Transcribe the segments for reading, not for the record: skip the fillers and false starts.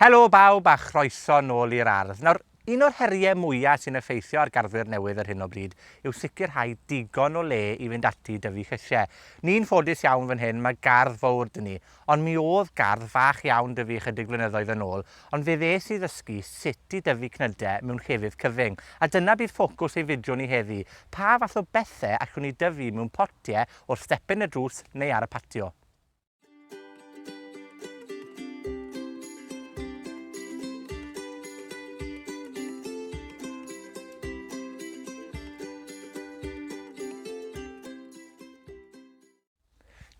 Helo bawb a chroeso nôl i'r ardd. Nawr, un o'r heriau mwyaf sy'n effeithio ar garddwyr newydd ar hyn o bryd yw sicrhau digon o le i fynd ati i dyfu llysiau. Ni'n ffodus iawn fan hyn, mae gardd fawr 'da ni, ond mi oedd gardd fach iawn 'da fi chydig blynyddoedd yn ôl, ond fe ddes i ddysgu sut i dyfu gnydau mewn llefydd cyfyng. A dyna bydd ffocws ei fideo ni heddi. Pa fath o bethau allwn ni dyfu mewn potiau o'r stepen y drws neu ar y patio?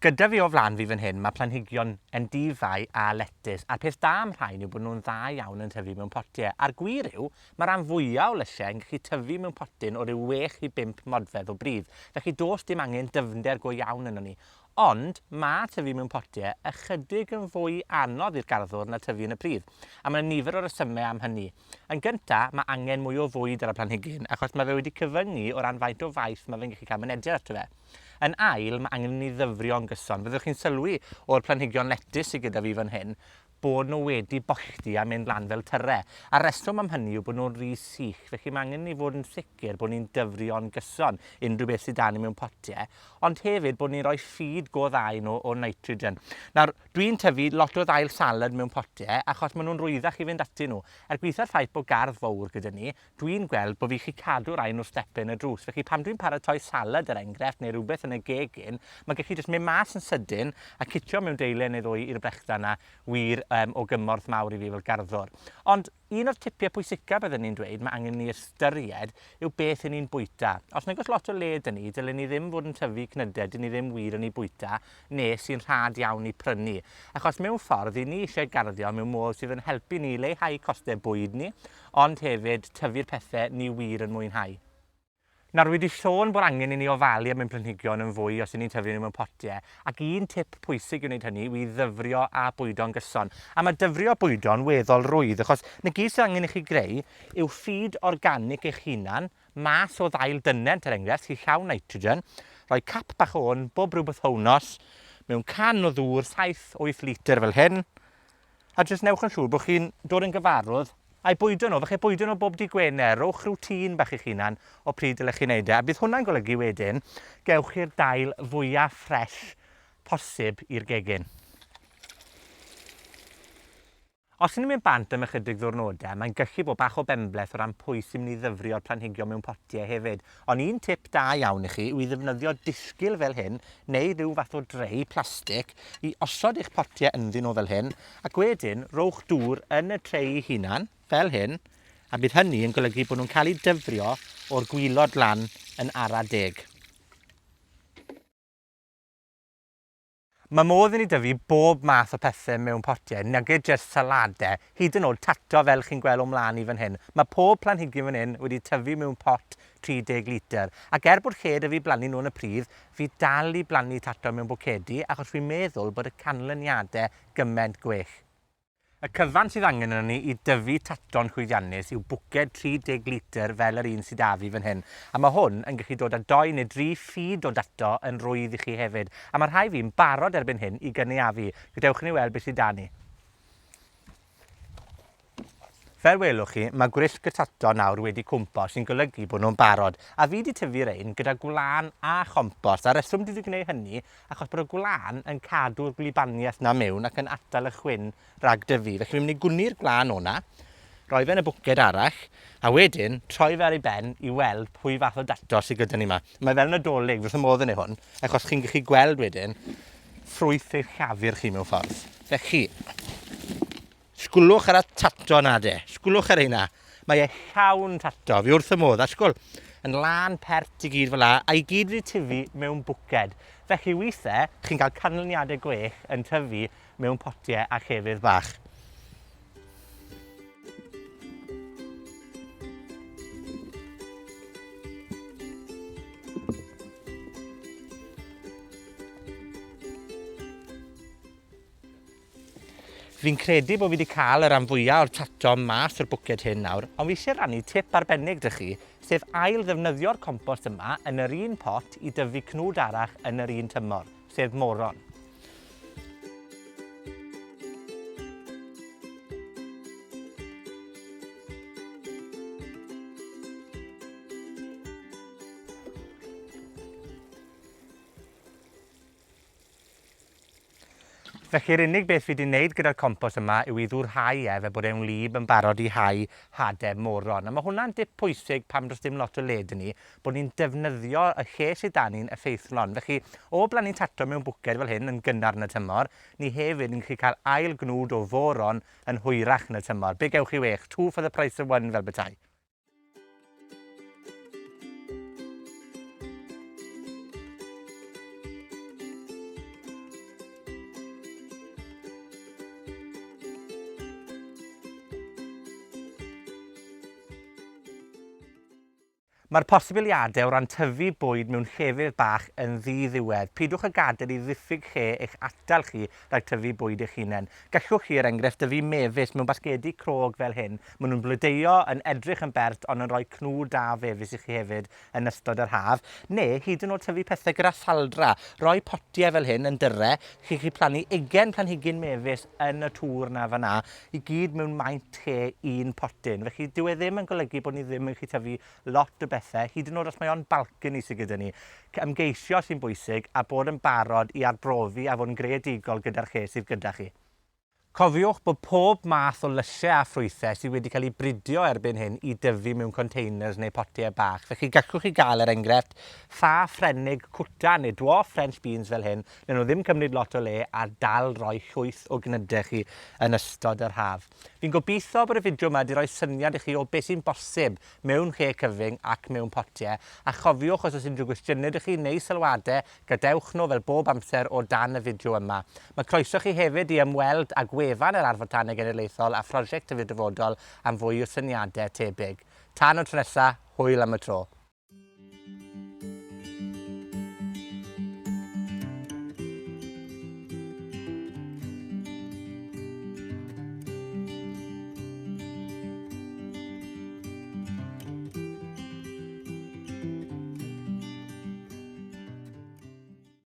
Gyda fi o flan fi fan hyn, mae planhigion endifau a letys. A'r peth da am rhain yw bod nhw'n dda iawn yn tyfu mewn potiau. A'r gwir yw, mae ran fwyaf o lysiau yn gallu tyfu mewn potyn o ryw 6 i 5 modfedd o bridd. Felly does dim angen dyfnder go iawn yno ni. Ond mae tyfu mewn potiau ychydig yn fwy anodd i'r garddwr na tyfu yn y pridd. A mae nifer o resymau am hynny. Yn gyntaf, mae angen mwy o fwyd ar y planhigyn, achos mae fe wedi cyfyngu o ran faint o faith mae fe'n gallu cael mynediad ato fe. Yn ail, mae angen i ni ddyfrio'n gyson. Fyddwch chi'n sylwi o'r planhigion letys sy gyda fi fan hyn, bod nhw wedi bollti a mynd lan fel tyre. A'r reswm am hynny yw bod nhw'n rhy sych, felly mae angen i fod yn sicr bod ni'n dyfrio'n gyson unrhyw beth sydd 'da ni mewn potiau, ond hefyd bod ni'n rhoi feed go dda i nhw o nitrogen. Nawr, dwi'n tyfu lot o ddail salad mewn potiau achos maen nhw'n rwyddach i fynd ati nhw. Gwitha'r ffaith bod gardd fawr gyda ni, dwi'n gweld bod fi gallu cadw rain o stepen y drws. Felly pam dwi'n paratoi salad er enghraifft neu rhywbeth yn y gegin, mae gallu jyst mynd mas yn sydyn a citio mewn deilen neu ddwy i'r brechda 'na wir o gymorth mawr i fi fel garddwr. Ond un o'r tipiau pwysica byddwn ni'n dweud mae angen ni ystyried yw beth 'yn ni'n bwyta. Os nag oes lot o le 'da ni, dylen ni ddim fod yn tyfu cnydau, 'dyn ni ddim wir yn ei bwyta, neu sy'n rhad iawn i prynu. Achos mewn ffordd, 'yn ni eisiau garddio mewn modd sydd yn helpu ni leihau costau bwyd ni, ond hefyd tyfu'r pethau ni wir yn mwynhau. Nawr, wedi sôn bod angen i ni ofalu am ein planhigion yn fwy os 'yn ni'n tyfu nhw mewn potiau, ac un tip pwysig i wneud hynny yw i ddyfrio a bwydo'n gyson. A mae dyfrio bwydo'n weddol rwydd, achos 'na gyd sydd angen i chi greu yw feed organic eich hunan, mas o ddail dynent er enghraifft, sy'n llawn nitrogen, rhoi cap bach o hwn bob ryw bythownos, mewn can o ddŵr 7-8 litr fel hyn, a jyst newch yn siŵr bod chi'n dod yn gyfarwydd a'i bwydo nhw. Falle bwydo nhw bob dydd Gwener, rowch rwtîn bach i'ch hunan o pryd dylech chi wneud e. A bydd hwnna'n golygu wedyn, gewch chi'r dail fwyaf ffres posib i'r gegin. Os ydyn ni'n mynd bant am ychydig ddiwrnodau, mae'n gallu bod bach o benbleth o ran pwy sy'n mynd i ddyfrio'r planhigion mewn potiau hefyd. Ond un tip da iawn i chi yw i ddefnyddio disgyl fel hyn, neu ryw fath o drei plastig, i osod eich potiau ynddyn nhw fel hyn, ac wedyn rowch dŵr yn y trei eu hunan, fel hyn, a bydd hynny yn golygu bod nhw'n cael eu dyfrio o'r gwilod lan yn ara deg. Mae modd i ni dyfu bob math o pethe mewn potiau, nag yw jyst saladau, hyd yn oed tato fel chi'n gweld o mlaen i fan hyn. Mae pob planhigyn fan hyn wedi tyfu mewn pot 30 litr. Ac bod lle 'da fi blannu nhw yn y pridd, fi dal i blannu tato mewn bwcedi, achos fi'n meddwl bod y canlyniadau gymaint gwell. Y cyfan sydd angen yno ni i dyfu tato'n llwyddiannus yw bwced 30 litr fel yr un sydd 'da fi fan hyn. A mae hwn yn gallu dod â 2 neu 3 feed o dato yn rwydd i chi hefyd. A mae rhai fi'n barod erbyn hyn i gynaeafu. Gadewch ni weld beth sydd 'da ni. Fel welwch chi, mae gwrysg y tato nawr wedi cwmpo sy'n golygu bod nhw'n barod. A fi wedi tyfu rein gyda gwlan a chompost. A reswm dwi wedi gwneud hynny achos bod y gwlan yn cadw'r gwlybaniaeth na mewn ac yn atal y chwyn rhag dyfu. Felly fi'n mynd i gwni'r gwlan o'na, rhoi fe yn y bwced arall, a wedyn troi fe ar ei ben i weld pwy fath o dato sydd gyda ni yma. Mae fel Nadolig, wrth y modd yn ei hwn, achos chi'n gallu gweld wedyn ffrwyth eich llafur chi mewn ffordd. Felly, sgwlwch ar y tato na de, sgwlwch ar eina. Mae e llawn tato, fi wrth y modd, a sgwl, yn lan pert i gyd fel la, a i gyd wedi tyfu mewn bwced. Felly weithiau, chi'n cael canlyniadau gwech yn tyfu mewn potiau a llefydd bach. Fi'n credu bod fi wedi cael y ran fwyaf o'r tato mas o'r bwced hyn nawr, ond fi eisiau rannu tip arbennig 'da chi, sef ail ddefnyddio'r compost yma yn yr un pot i dyfu cnwd arall yn yr un tymor, sef moron. Felly'r unig beth fi wedi wneud gyda'r compost yma yw i ddwrhau fe bod e'n wlyb yn barod i hau hade moron. A mae hwnna'n dip pwysig pam does dim lot o led yn ni, bod ni'n defnyddio y lle sydd 'da ni'n effeithlon. Felly, o blannu tato mewn bwced fel hyn yn gynnar yn y tymor, ni hefyd yn gallu cael ail gnwd o foron yn hwyrach yn y tymor. Be gewch chi wech? 2 for the price of 1 fel petai. Mae'r posibiliadau o ran tyfu bwyd mewn llefydd bach yn ddiddiwedd. Pidwch â gadael i ddiffyg lle eich atal chi rhag tyfu bwyd eich hunain. Gallwch chi, er enghraifft, dyfu mefus mewn basgedi crog fel hyn. Maen nhw'n blodeuo, yn edrych yn bert, ond yn rhoi cnwd da fefus i chi hefyd yn ystod yr haf. Neu, hyd yn oed tyfu pethau gyda ffaldra. Rhoi potiau fel hyn yn dyre, chi'n gallu plannu 20 planhigyn mefus yn y tŵr na fanna, i gyd mewn maint lle un potyn. Felly, dyw e ddim yn golygu bod ni ddim yn gallu tyfu lot o bethau, hyd yn oed os mae o'n balcony sydd gyda ni. Ymgeisio sy'n bwysig a bod yn barod i arbrofi a fod yn greadigol gyda'r lle sydd gyda chi. Cofiwch bod pob math o llysiau a ffrwythau sydd wedi cael eu bridio erbyn hyn i dyfu mewn containers neu potiau bach. Felly gallwch chi gael, er enghraifft, ffa ffrenig cwta neu dwarf French beans fel hyn, neu nhw ddim cymryd lot o le a dal rhoi llwyth o gnydau chi yn ystod yr haf. Fi'n gobeithio bod y fideo yma wedi rhoi syniad i chi o beth sy'n bosib mewn lle cyfyng ac mewn potiau. A chofiwch, os oes unrhyw gwestiynau ydych chi neu sylwadau, gadewch nhw fel bob amser o dan y fideo yma. Mae croeso chi hefyd i ymweld ag wefan yr Ardd Fotaneg Genedlaethol a phrosiect Tyfu'r Dyfodol am fwy o syniadau tebyg. Tan o tro nesa, hwyl am y tro.